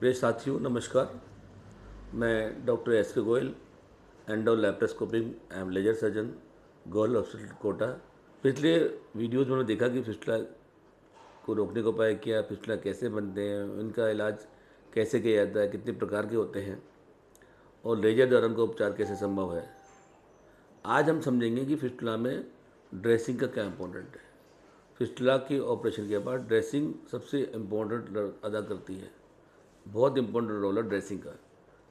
प्रिय साथियों नमस्कार। मैं doctor S K Goyal, endo laparoscopic and laser surgeon, Goyal hospital Kota. पिछले वीडियोज़ में देखा कि फिस्टुला को रोकने का उपाय क्या, फिस्टुला कैसे बनते हैं, इनका इलाज कैसे किया जाता है, कितने प्रकार के होते हैं और लेजर द्वारा उनका उपचार कैसे संभव है। आज हम समझेंगे कि फिस्टुला में ड्रेसिंग का क्या इम्पोर्टेंट है। फिस्टुला के ऑपरेशन के बाद ड्रेसिंग सबसे इम्पोर्टेंट अदा करती है। बहुत इम्पोर्टेंट रोल है ड्रेसिंग का।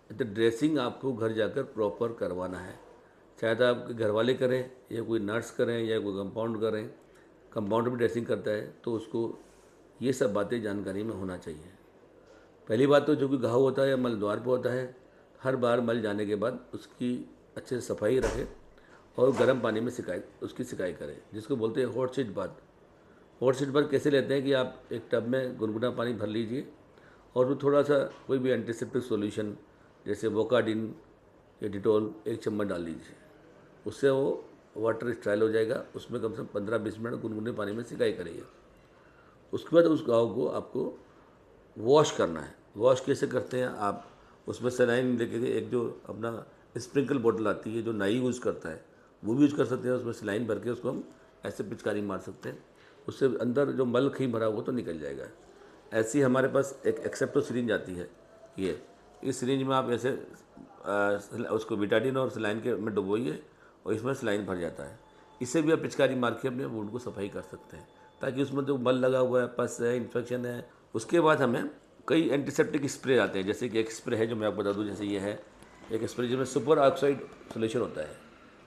तो ड्रेसिंग आपको घर जाकर प्रॉपर करवाना है, चाहे तो आपके घर वाले करें या कोई नर्स करें या कोई कंपाउंड करें। कंपाउंडर भी ड्रेसिंग करता है तो उसको ये सब बातें जानकारी में होना चाहिए। पहली बात तो जो भी घाव होता है या मल द्वार पर होता है, हर बार मल जाने के बाद उसकी अच्छे से सफाई रखें और गर्म पानी में उसकी सिकाई करें, जिसको बोलते हैं hot seat bath. Hot seat bath कैसे लेते हैं कि आप एक टब में गुनगुना पानी भर लीजिए और वो थोड़ा सा कोई भी एंटीसेप्टिक सॉल्यूशन जैसे वोकाडिन या डिटॉल 1 चम्मच डाल लीजिए। उससे वो वाटर स्ट्राइल हो जाएगा। उसमें कम से कम 15-20 मिनट गुनगुने पानी में सिकाई करिए। उसके बाद उस घाव को आपको वॉश करना है। वॉश कैसे करते हैं आप, उसमें सलाइन लेके एक जो अपना स्प्रिंकल बोतल आती है जो नाई यूज़ करता है वो भी यूज़ कर सकते हैं। उसमें सलाइन भर के उसको हम ऐसे पिचकारी मार सकते हैं, उससे अंदर जो मल कहीं भरा हुआ तो निकल जाएगा। ऐसी हमारे पास एक एक्सेप्टो सिरिंज आती है। ये इस सिरिंज में आप ऐसे उसको बिटाडिन और सलाइन के में डुबोइए और इसमें सलाइन भर जाता है। इससे भी आप पिचकारी मार के अपने वुंड को सफाई कर सकते हैं, ताकि उसमें जो मल लगा हुआ है, पस है, इन्फेक्शन है। उसके बाद हमें कई एंटीसेप्टिक स्प्रे आते हैं, जैसे कि एक स्प्रे है जो मैं आपको बता दूं, जैसे ये है एक स्प्रे जिसमें सुपर ऑक्साइड सोल्यूशन होता है।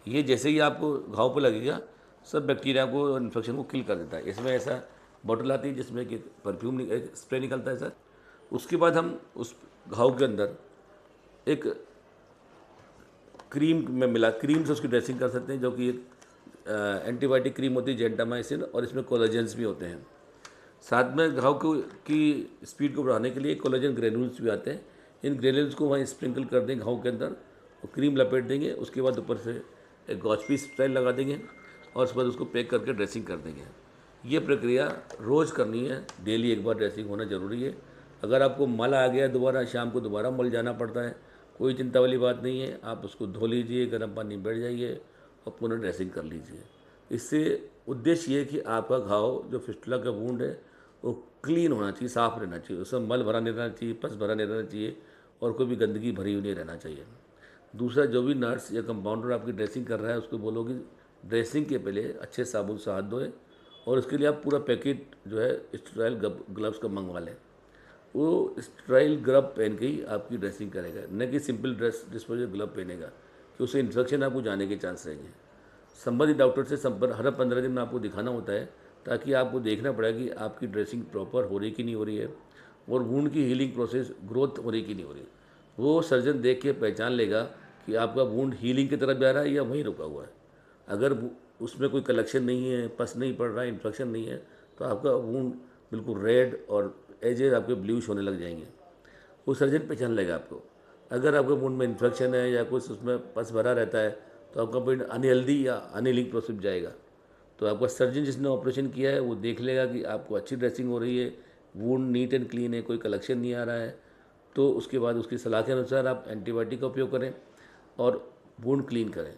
ये जैसे ही आपको घाव पर लगेगा सब बैक्टीरिया को, इन्फेक्शन को किल कर देता है। इसमें ऐसा बॉटल आती है जिसमें कि परफ्यूम एक स्प्रे निकलता है सर। उसके बाद हम उस घाव के अंदर एक क्रीम में मिला क्रीम से उसकी ड्रेसिंग कर सकते हैं, जो कि एक एंटीबायोटिक क्रीम होती है जेंटामाइसिन, और इसमें कोलेजेंस भी होते हैं। साथ में घाव को की स्पीड को बढ़ाने के लिए कोलेजन ग्रेन्यूल्स भी आते हैं। इन ग्रेन्यूल्स को वहीं स्प्रिंकल कर देंगे घाव के अंदर और क्रीम लपेट देंगे। उसके बाद ऊपर से एक गॉचपी स्टाइल लगा देंगे और उसके बाद उसको पैक करके ड्रेसिंग कर देंगे। ये प्रक्रिया रोज़ करनी है, डेली एक बार ड्रेसिंग होना ज़रूरी है। अगर आपको मल आ गया दोबारा शाम को दोबारा मल जाना पड़ता है, कोई चिंता वाली बात नहीं है। आप उसको धो लीजिए, गर्म पानी में बैठ जाइए और पुनः ड्रेसिंग कर लीजिए। इससे उद्देश्य ये है कि आपका घाव जो फिस्टुला का वुंड है वो क्लीन होना चाहिए, साफ़ रहना चाहिए। उसमें मल भरा नहीं रहना चाहिए, पस भरा नहीं रहना चाहिए और कोई भी गंदगी भरी हुई नहीं रहना चाहिए। दूसरा, जो भी नर्स या कंपाउंडर आपकी ड्रेसिंग कर रहा है उसको बोलो कि ड्रेसिंग के पहले अच्छे साबुन से हाथ धोए और उसके लिए आप पूरा पैकेट जो है स्टेराइल ग्लव्स का मंगवा लें। वो स्टेराइल ग्लव पहन के ही आपकी ड्रेसिंग करेगा, न कि सिंपल ड्रेस डिस्पोजेबल ग्लव पहनेगा, कि उससे इन्फेक्शन आपको जाने के चांस रहेंगे। संबंधित डॉक्टर से संपर्क हर 15 दिन में आपको दिखाना होता है, ताकि आपको देखना पड़ेगा कि आपकी ड्रेसिंग प्रॉपर हो रही कि नहीं हो रही है और वुंड की हीलिंग प्रोसेस ग्रोथ हो रही कि नहीं हो रही है। वो सर्जन देख के पहचान लेगा कि आपका वुंड हीलिंग की तरफ जा रहा है या वहीं रुका हुआ है। अगर उसमें कोई कलेक्शन नहीं है, पस नहीं पड़ रहा है, इन्फेक्शन नहीं है, तो आपका वुंड बिल्कुल रेड और एजेस आपके ब्लूइश होने लग जाएंगे। वो सर्जन पहचान लेगा आपको। अगर आपके वुंड में इन्फेक्शन है या कुछ उसमें पस भरा रहता है तो आपका पेट अनहेल्दी या अनहीलिंग प्रोसेस जाएगा। तो आपका सर्जन जिसने ऑपरेशन किया है वो देख लेगा कि आपको अच्छी ड्रेसिंग हो रही है, वुंड नीट एंड क्लीन है, कोई कलेक्शन नहीं आ रहा है, तो उसके बाद उसकी सलाह के अनुसार आप एंटीबायोटिक का उपयोग करें और वुंड क्लीन करें।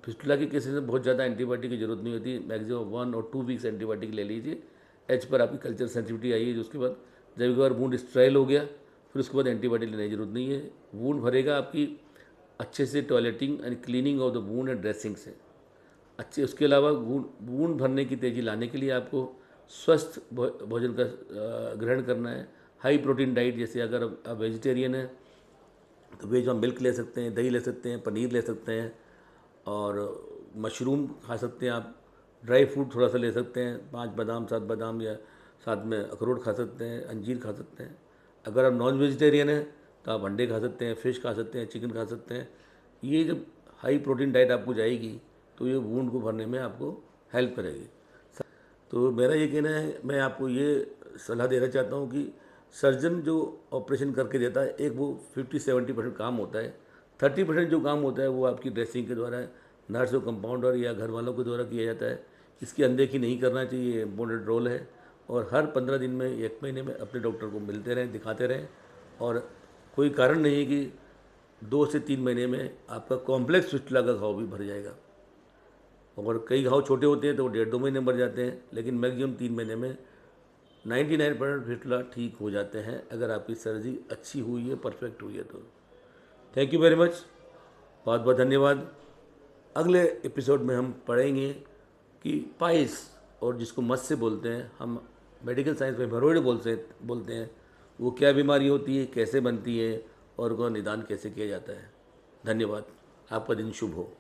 फिस्टुला के केसेस में बहुत ज़्यादा एंटीबायोटिक की जरूरत नहीं होती। मैक्सिमम 1 और 2 वीक्स एंटीबायोटिक ले लीजिए। एच पर आपकी कल्चर सेंसिटिविटी आई है, उसके बाद जब एक बार वुंड स्ट्राइल हो गया फिर उसके बाद एंटीबायोटिक लेने की जरूरत नहीं है। वुंड भरेगा आपकी अच्छे से toileting and cleaning of the wound and dressing से अच्छे। उसके अलावा वुंड भरने की तेज़ी लाने के लिए आपको स्वस्थ भोजन का ग्रहण करना है। हाई प्रोटीन डाइट, जैसे अगर आप वेजिटेरियन हैं तो वेज में मिल्क ले सकते हैं, दही ले सकते हैं, पनीर ले सकते हैं और मशरूम खा सकते हैं आप। ड्राई फ्रूट थोड़ा सा ले सकते हैं, 5 बादाम 7 बादाम, या साथ में अखरोट खा सकते हैं, अंजीर खा सकते हैं। अगर आप नॉन वेजिटेरियन हैं तो आप अंडे खा सकते हैं, फ़िश खा सकते हैं, चिकन खा सकते हैं। ये जब हाई प्रोटीन डाइट आपको जाएगी तो ये वुंड को भरने में आपको हेल्प करेगी। तो मेरा ये कहना है, मैं आपको ये सलाह देना चाहता हूँ कि सर्जन जो ऑपरेशन करके देता है, एक वो 50-70% काम होता है, 30% जो काम होता है वो आपकी ड्रेसिंग के द्वारा नर्स और कंपाउंडर या घर वालों के द्वारा किया जाता है। इसकी अनदेखी नहीं करना चाहिए, ये इम्पोर्टेंट रोल है। और हर 15 दिन में, 1 महीने में अपने डॉक्टर को मिलते रहें, दिखाते रहें और कोई कारण नहीं है कि 2 से 3 महीने में आपका कॉम्प्लेक्स फिस्टुला का घाव भी भर जाएगा। और कई घाव छोटे होते हैं तो 1.5-2 महीने में भर जाते हैं, लेकिन मैक्सिमम 3 महीने में 99% फिस्टुला ठीक हो जाते हैं अगर आपकी सर्जरी अच्छी हुई है, परफेक्ट हुई है तो। थैंक यू वेरी मच, बहुत बहुत धन्यवाद। अगले एपिसोड में हम पढ़ेंगे कि पाइल्स, और जिसको मत्स्य बोलते हैं, हम मेडिकल साइंस में हेमोरॉइड बोलते हैं, वो क्या बीमारी होती है, कैसे बनती है और उसका निदान कैसे किया जाता है। धन्यवाद, आपका दिन शुभ हो।